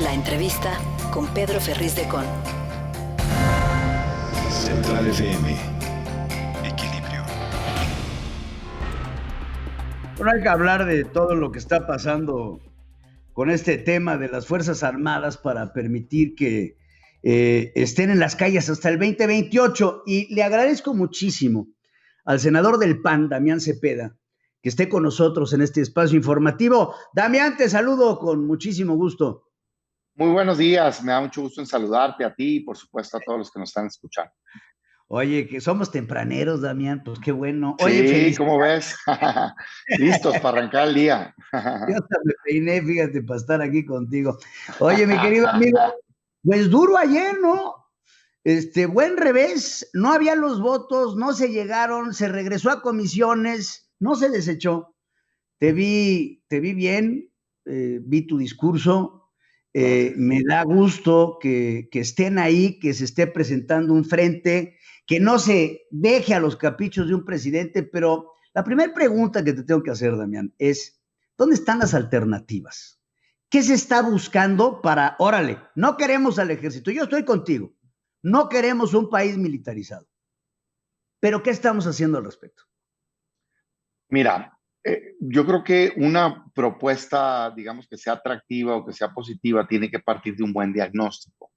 La entrevista con Pedro Ferriz de Con. Central FM. Equilibrio. Bueno, hay que hablar de todo lo que está pasando con este tema de las Fuerzas Armadas para permitir que estén en las calles hasta el 2028. Y le agradezco muchísimo al senador del PAN, Damián Cepeda, que esté con nosotros en este espacio informativo. Damián, te saludo con muchísimo gusto. Muy buenos días, me da mucho gusto en saludarte a ti y por supuesto a todos los que nos están escuchando. Oye, que somos tempraneros, Damián, pues qué bueno. Sí, Oye, ¿cómo ves? Listos para arrancar el día. Yo hasta me peiné, fíjate, para estar aquí contigo. Oye, mi querido amigo, pues duro ayer, ¿no? Buen revés, no había los votos, no se llegaron, se regresó a comisiones, no se desechó. Te vi bien, vi tu discurso. Me da gusto que estén ahí, que se esté presentando un frente, que no se deje a los caprichos de un presidente, pero la primera pregunta que te tengo que hacer, Damián, es, ¿dónde están las alternativas? ¿Qué se está buscando para, órale, no queremos al ejército, yo estoy contigo, no queremos un país militarizado, pero ¿qué estamos haciendo al respecto? Mira, yo creo que una propuesta, digamos, que sea atractiva o que sea positiva, tiene que partir de un buen diagnóstico.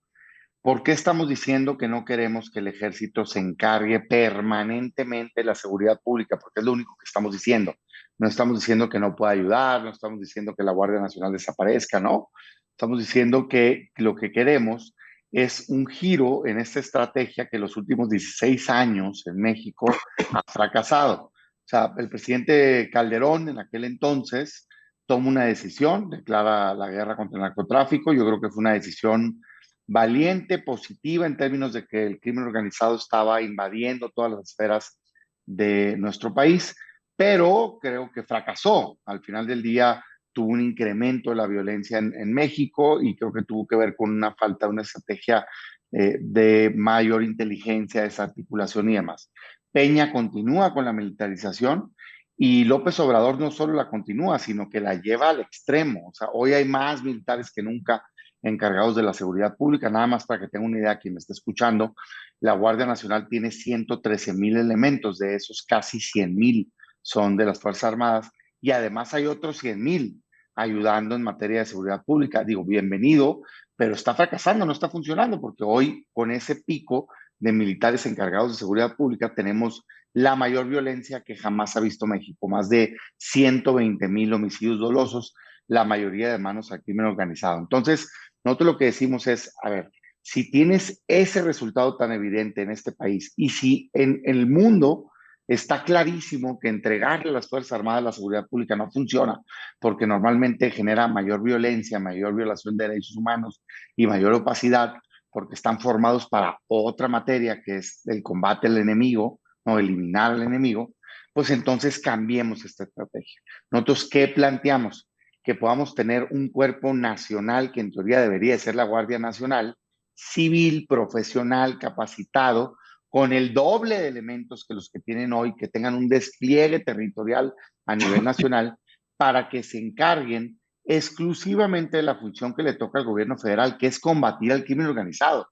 ¿Por qué estamos diciendo que no queremos que el ejército se encargue permanentemente de la seguridad pública? Porque es lo único que estamos diciendo. No estamos diciendo que no pueda ayudar, no estamos diciendo que la Guardia Nacional desaparezca, no. Estamos diciendo que lo que queremos es un giro en esta estrategia que los últimos 16 años en México ha fracasado. O sea, el presidente Calderón en aquel entonces toma una decisión, declara la guerra contra el narcotráfico. Yo creo que fue una decisión valiente, positiva en términos de que el crimen organizado estaba invadiendo todas las esferas de nuestro país, pero creo que fracasó. Al final del día tuvo un incremento de la violencia en México y creo que tuvo que ver con una falta de una estrategia de mayor inteligencia, desarticulación y demás. Peña continúa con la militarización y López Obrador no solo la continúa, sino que la lleva al extremo. O sea, hoy hay más militares que nunca encargados de la seguridad pública. Nada más para que tenga una idea, quien me está escuchando, la Guardia Nacional tiene 113,000 elementos, de esos casi 100,000 son de las Fuerzas Armadas, y además hay otros 100,000 ayudando en materia de seguridad pública. Digo, bienvenido, pero está fracasando, no está funcionando, porque hoy con ese pico de militares encargados de seguridad pública tenemos la mayor violencia que jamás ha visto México, más de 120,000 homicidios dolosos, la mayoría de manos al crimen organizado. Entonces, nosotros lo que decimos es, a ver, si tienes ese resultado tan evidente en este país y si en el mundo está clarísimo que entregarle a las Fuerzas Armadas la seguridad pública no funciona, porque normalmente genera mayor violencia, mayor violación de derechos humanos y mayor opacidad, porque están formados para otra materia que es el combate al enemigo, no eliminar al enemigo, pues entonces cambiemos esta estrategia. Nosotros, ¿qué planteamos? Que podamos tener un cuerpo nacional que en teoría debería ser la Guardia Nacional, civil, profesional, capacitado, con el doble de elementos que los que tienen hoy, que tengan un despliegue territorial a nivel nacional, para que se encarguen exclusivamente de la función que le toca al gobierno federal, que es combatir al crimen organizado,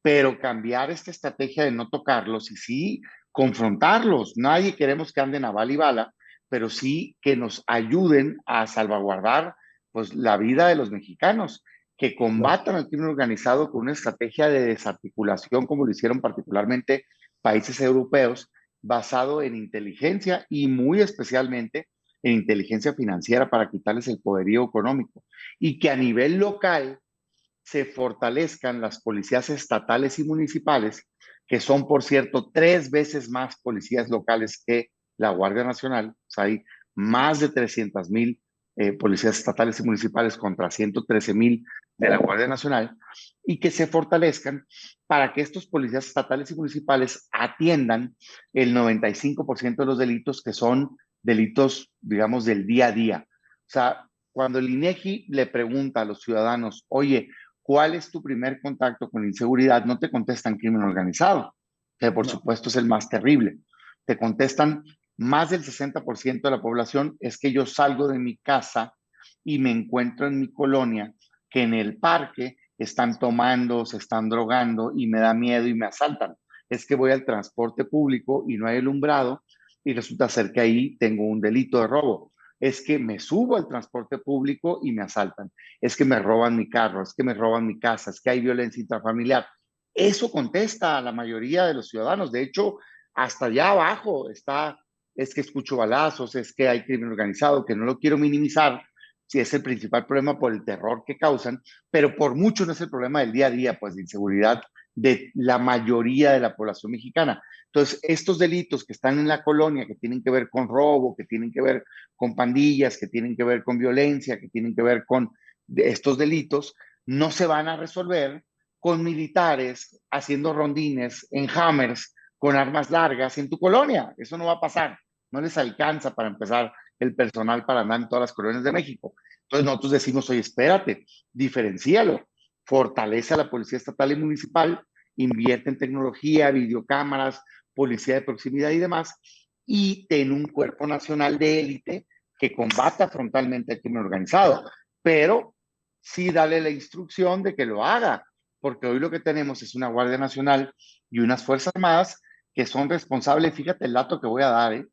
pero cambiar esta estrategia de no tocarlos y sí confrontarlos. Nadie queremos que anden a bala y bala, pero sí que nos ayuden a salvaguardar pues, la vida de los mexicanos, que combatan al crimen organizado con una estrategia de desarticulación, como lo hicieron particularmente países europeos, basado en inteligencia y muy especialmente en inteligencia financiera para quitarles el poderío económico. Y que a nivel local se fortalezcan las policías estatales y municipales, que son, por cierto, 3 veces más policías locales que la Guardia Nacional. O sea, hay más de 300,000 policías estatales y municipales contra 113,000 de la Guardia Nacional, y que se fortalezcan para que estos policías estatales y municipales atiendan el 95% de los delitos que son delitos, digamos, del día a día. O sea, cuando el INEGI le pregunta a los ciudadanos, oye, ¿cuál es tu primer contacto con la inseguridad? No te contestan crimen organizado, que por supuesto es el más terrible. Te contestan más del 60% de la población es que yo salgo de mi casa y me encuentro en mi colonia que en el parque están tomando, se están drogando y me da miedo y me asaltan. Es que voy al transporte público y no hay alumbrado y resulta ser que ahí tengo un delito de robo. Es que me subo al transporte público y me asaltan. Es que me roban mi carro, es que me roban mi casa, es que hay violencia intrafamiliar. Eso contesta a la mayoría de los ciudadanos. De hecho, hasta allá abajo está, es que escucho balazos, es que hay crimen organizado, que no lo quiero minimizar, si es el principal problema por el terror que causan, pero por mucho no es el problema del día a día, pues de inseguridad de la mayoría de la población mexicana. Entonces, estos delitos que están en la colonia, que tienen que ver con robo, que tienen que ver con pandillas, que tienen que ver con violencia, que tienen que ver con estos delitos, no se van a resolver con militares haciendo rondines en Hammers con armas largas en tu colonia. Eso no va a pasar. No les alcanza para empezar el personal para andar en todas las colonias de México. Entonces nosotros decimos, oye, espérate, diferencíalo, fortalece a la policía estatal y municipal, invierte en tecnología, videocámaras, policía de proximidad y demás, y ten un cuerpo nacional de élite que combata frontalmente el crimen organizado, pero sí dale la instrucción de que lo haga, porque hoy lo que tenemos es una Guardia Nacional y unas Fuerzas Armadas que son responsables, fíjate el dato que voy a dar,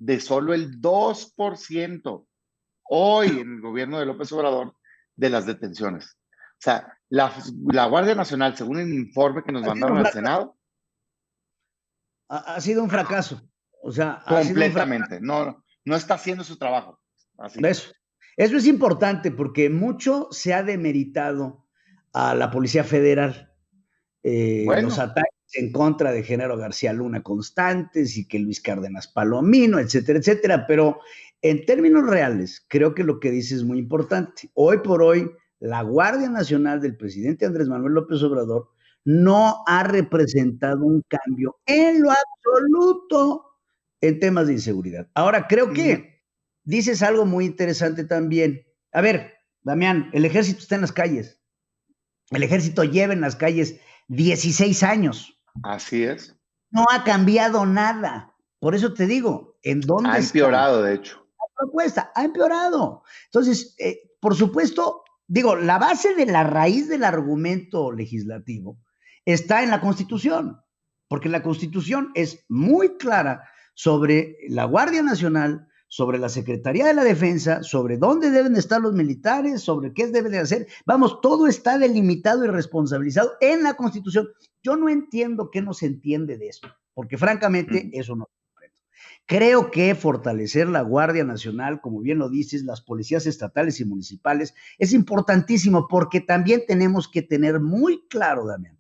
de solo el 2% hoy en el gobierno de López Obrador de las detenciones. O sea, la Guardia Nacional, según el informe que nos mandaron al Senado, ha sido un fracaso. O sea, completamente, no está haciendo su trabajo. Así. Eso es importante porque mucho se ha demeritado a la Policía Federal. Los ataques en contra de Genaro García Luna constantes y que Luis Cárdenas Palomino, etcétera, etcétera. Pero en términos reales, creo que lo que dice es muy importante. Hoy por hoy, la Guardia Nacional del presidente Andrés Manuel López Obrador no ha representado un cambio en lo absoluto en temas de inseguridad. Ahora, creo que dices algo muy interesante también. A ver, Damián, el ejército está en las calles. El ejército lleva en las calles 16 años. Así es. No ha cambiado nada. Por eso te digo, ¿en dónde ha empeorado, está? De hecho. La propuesta ha empeorado. Entonces, por supuesto, digo, la base de la raíz del argumento legislativo está en la Constitución, porque la Constitución es muy clara sobre la Guardia Nacional, sobre la Secretaría de la Defensa, sobre dónde deben estar los militares, sobre qué deben de hacer. Vamos, todo está delimitado y responsabilizado en la Constitución. Yo no entiendo qué no se entiende de eso, porque francamente eso no lo comprendo. Creo que fortalecer la Guardia Nacional, como bien lo dices, las policías estatales y municipales, es importantísimo porque también tenemos que tener muy claro, Damián,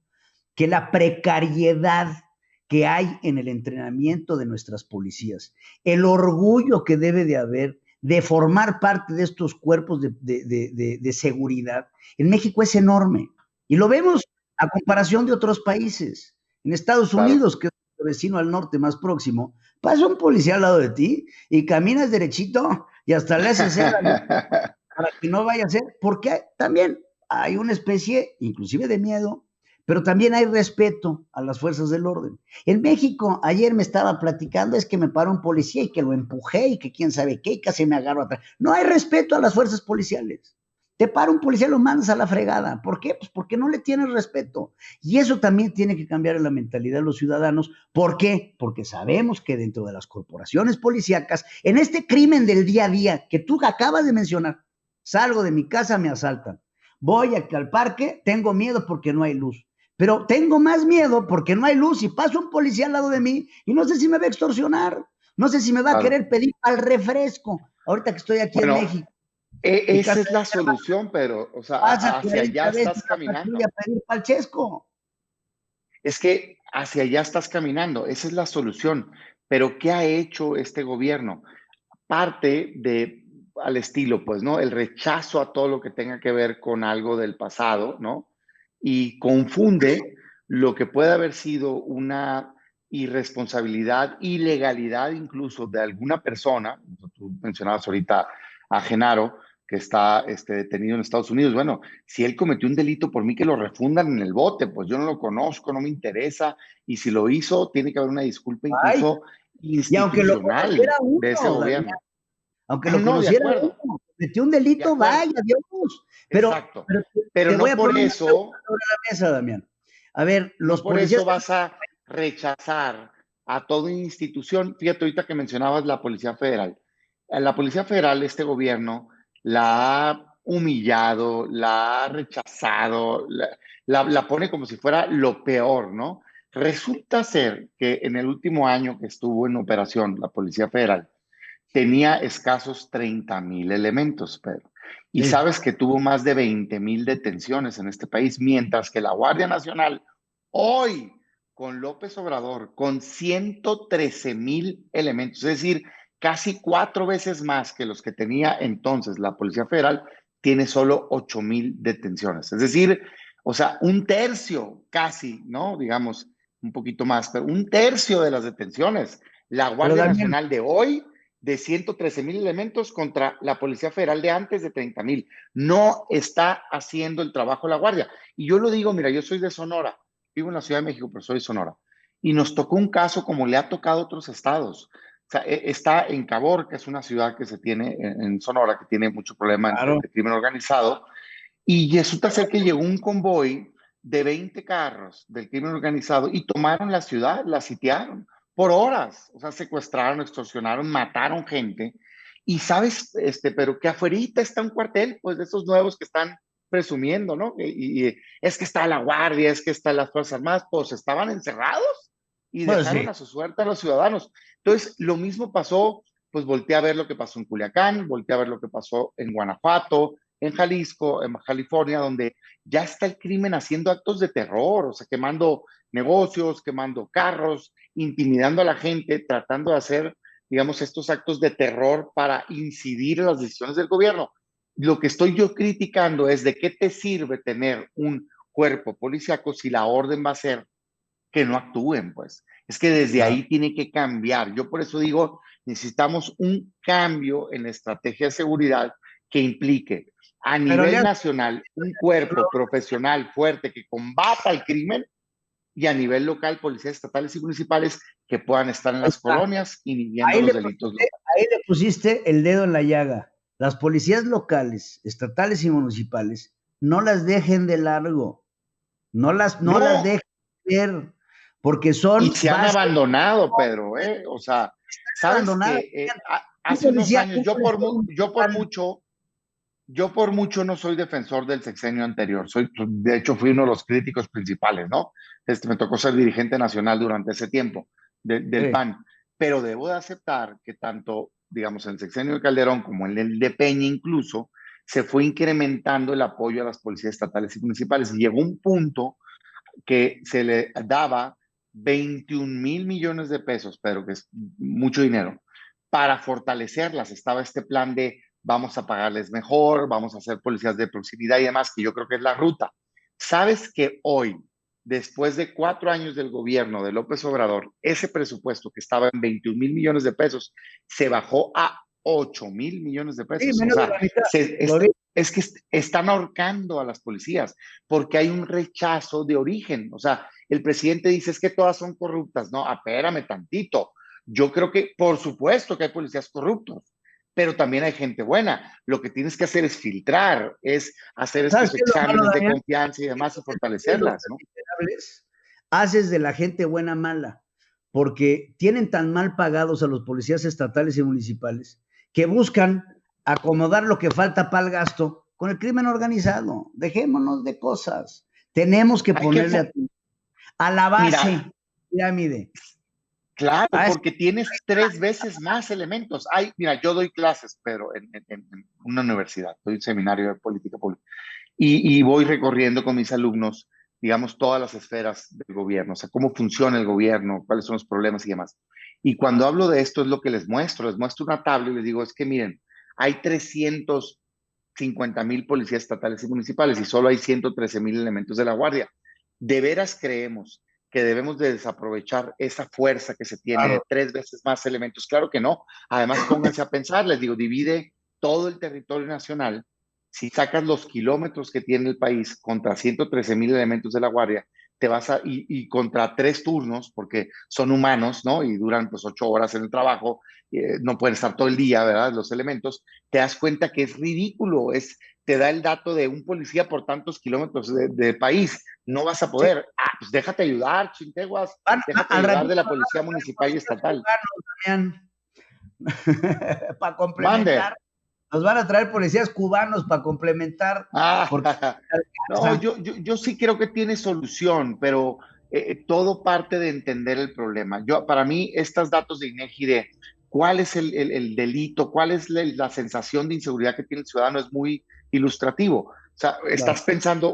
que la precariedad que hay en el entrenamiento de nuestras policías, el orgullo que debe de haber de formar parte de estos cuerpos de seguridad, en México es enorme. Y lo vemos a comparación de otros países. En Estados Unidos, que es el vecino al norte más próximo, pasa un policía al lado de ti y caminas derechito y hasta le haces para que no vaya a ser, porque también hay una especie, inclusive de miedo, pero también hay respeto a las fuerzas del orden. En México, ayer me estaba platicando, es que me paró un policía y que lo empujé y que quién sabe qué, y casi me agarro atrás. No hay respeto a las fuerzas policiales. Te para un policía y lo mandas a la fregada. ¿Por qué? Pues porque no le tienes respeto. Y eso también tiene que cambiar en la mentalidad de los ciudadanos. ¿Por qué? Porque sabemos que dentro de las corporaciones policíacas, en este crimen del día a día que tú acabas de mencionar, salgo de mi casa, me asaltan. Voy al parque, tengo miedo porque no hay luz. Pero tengo más miedo porque no hay luz y pasa un policía al lado de mí y no sé si me va a extorsionar, no sé si me va a querer pedir al refresco, ahorita que estoy aquí en México. Esa es la solución, pero, o sea, hacia allá estás caminando. A pedir palchesco. Es que hacia allá estás caminando, esa es la solución. Pero, ¿qué ha hecho este gobierno? Parte de, al estilo, pues, ¿no? El rechazo a todo lo que tenga que ver con algo del pasado, ¿no? Y confunde lo que puede haber sido una irresponsabilidad, ilegalidad incluso de alguna persona. Tú mencionabas ahorita a Genaro, que está detenido en Estados Unidos. Bueno, si él cometió un delito, por mí que lo refundan en el bote, pues yo no lo conozco, no me interesa, y si lo hizo, tiene que haber una disculpa incluso institucional de ese gobierno. Aunque lo conociera uno, cometió un delito, vaya Dios, Pero, exacto. pero Pero te voy no a por poner una eso, pregunta sobre la mesa, Damián. A ver, no los por policías. eso vas a rechazar a toda institución. Fíjate, ahorita que mencionabas la Policía Federal. A la Policía Federal, este gobierno la ha humillado, la ha rechazado, la pone como si fuera lo peor, ¿no? Resulta ser que en el último año que estuvo en operación la Policía Federal, tenía escasos 30,000 elementos, Pedro. Y Sí. sabes que tuvo más de 20,000 detenciones en este país, mientras que la Guardia Nacional, hoy, con López Obrador, con 113,000 elementos, es decir, casi 4 veces más que los que tenía entonces la Policía Federal, tiene solo 8,000 detenciones. Es decir, o sea, un tercio casi, ¿no? Digamos, un poquito más, pero un tercio de las detenciones. La Pero Guardia Damián, Nacional de hoy de 113,000 elementos contra la Policía Federal de antes de 30,000. No está haciendo el trabajo la Guardia. Y yo lo digo, mira, yo soy de Sonora, vivo en la Ciudad de México, pero soy de Sonora. Y nos tocó un caso como le ha tocado a otros estados. O sea, está en Cabor, que es una ciudad que se tiene en Sonora, que tiene mucho problema claro. de crimen organizado. Y resulta ser que llegó un convoy de 20 carros del crimen organizado y tomaron la ciudad, la sitiaron por horas. O sea, secuestraron, extorsionaron, mataron gente. Y sabes, pero que afuerita está un cuartel, pues de esos nuevos que están presumiendo, ¿no? Y es que está la Guardia, es que están las Fuerzas Armadas, pues estaban encerrados y Pues dejaron sí. a su suerte a los ciudadanos. Entonces, lo mismo pasó, pues volteé a ver lo que pasó en Culiacán, volteé a ver lo que pasó en Guanajuato, en Jalisco, en California, donde ya está el crimen haciendo actos de terror, o sea, quemando negocios, quemando carros, intimidando a la gente, tratando de hacer, digamos, estos actos de terror para incidir en las decisiones del gobierno. Lo que estoy yo criticando es de qué te sirve tener un cuerpo policíaco si la orden va a ser que no actúen, pues. Es que desde Claro. ahí tiene que cambiar. Yo por eso digo, necesitamos un cambio en la estrategia de seguridad que implique a Pero le nivel has nacional un cuerpo profesional fuerte que combata el crimen y a nivel local policías estatales y municipales que puedan estar en ahí las está. colonias inhibiendo los delitos locales. Ahí le pusiste el dedo en la llaga. Las policías locales, estatales y municipales, no las dejen de largo. No las No, dejen ver, porque y son se han bases abandonado, Pedro, ¿eh? O sea, sabes abandonadas. que Un hace unos policía, años, un policía municipal. yo por mucho no soy defensor del sexenio anterior. De hecho, fui uno de los críticos principales, ¿no? Me tocó ser dirigente nacional durante ese tiempo del Sí. PAN. Pero debo de aceptar que tanto, digamos, en el sexenio de Calderón como en el de Peña incluso, se fue incrementando el apoyo a las policías estatales y municipales. Y llegó un punto que se le daba 21,000 millones de pesos, pero que es mucho dinero, para fortalecerlas. Estaba este plan de vamos a pagarles mejor, vamos a hacer policías de proximidad y demás, que yo creo que es la ruta. ¿Sabes que hoy, después de 4 años del gobierno de López Obrador, ese presupuesto que estaba en 21,000 millones de pesos se bajó a 8,000 millones de Sí, pesos? O menos de sea, la mitad. se, Lo es, vi. es que están ahorcando a las policías porque hay un rechazo de origen. O sea, el presidente dice es que todas son corruptas. No, espérame tantito. Yo creo que, por supuesto que hay policías corruptos, pero también hay gente buena. Lo que tienes que hacer es filtrar, es hacer ¿Sabes estos qué es lo malo, exámenes de Damián? confianza y demás y Siendo fortalecerlas, tan ¿no? miserables, haces de la gente buena mala, porque tienen tan mal pagados a los policías estatales y municipales que buscan acomodar lo que falta para el gasto con el crimen organizado. Dejémonos de cosas. Tenemos que Hay que, ponerle a la mira, base pirámide. claro, A ese- porque tienes 3 veces más elementos. Mira, yo doy clases, pero en una universidad, doy un seminario de política pública. Y voy recorriendo con mis alumnos, digamos, todas las esferas del gobierno, o sea, cómo funciona el gobierno, cuáles son los problemas y demás. Y cuando hablo de esto es lo que les muestro una tabla y les digo, es que miren, hay 350,000 policías estatales y municipales y solo hay 113,000 elementos de la Guardia. ¿De veras creemos que debemos de desaprovechar esa fuerza que se tiene de Claro. 3 veces más elementos? Claro que no. Además, pónganse a pensar, les digo, divide todo el territorio nacional. Si sacas los kilómetros que tiene el país contra 113,000 elementos de la Guardia, y contra 3 turnos, porque son humanos, ¿no? Y duran pues 8 horas en el trabajo, no pueden estar todo el día, ¿verdad? Los elementos, te das cuenta que es ridículo, te da el dato de un policía por tantos kilómetros de país. No vas a poder. Sí. Pues déjate ayudar, chinteguas. Déjate ayudar de la policía municipal y estatal. Para complementar. Nos van a traer policías cubanos para complementar. No, yo sí creo que tiene solución, pero todo parte de entender el problema. Para mí, estos datos de INEGI de cuál es el delito, cuál es la sensación de inseguridad que tiene el ciudadano es muy ilustrativo. O sea,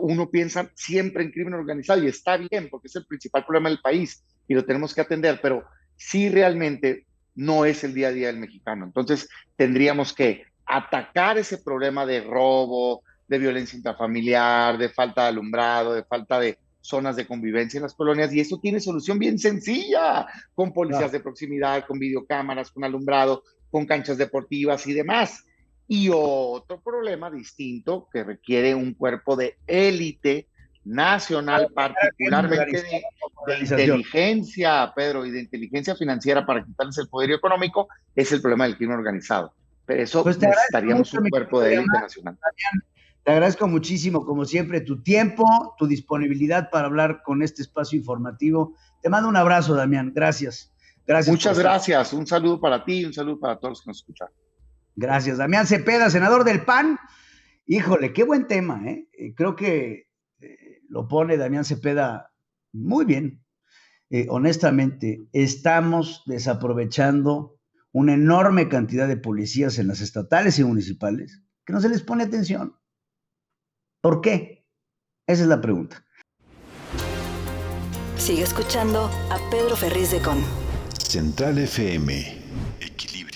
uno piensa siempre en crimen organizado y está bien porque es el principal problema del país y lo tenemos que atender, pero sí realmente no es el día a día del mexicano. Entonces, tendríamos que atacar ese problema de robo, de violencia intrafamiliar, de falta de alumbrado, de falta de zonas de convivencia en las colonias, y eso tiene solución bien sencilla, con policías de proximidad, con videocámaras, con alumbrado, con canchas deportivas y demás. Y otro problema distinto que requiere un cuerpo de élite nacional, particularmente de inteligencia, Pedro, y de inteligencia financiera para quitarles el poder económico, es el problema del crimen organizado. Pero eso pues necesitaríamos un cuerpo de élite nacional. Te agradezco muchísimo, como siempre, tu tiempo, tu disponibilidad para hablar con este espacio informativo. Te mando un abrazo, Damián. Gracias. Muchas gracias. Un saludo para ti y un saludo para todos los que nos escuchan. Gracias. Damián Cepeda, senador del PAN. Híjole, qué buen tema, ¿eh? Creo que lo pone Damián Cepeda muy bien. Honestamente, estamos desaprovechando una enorme cantidad de policías en las estatales y municipales que no se les pone atención. ¿Por qué? Esa es la pregunta. Sigue escuchando a Pedro Ferriz de Con. Central FM. Equilibrio.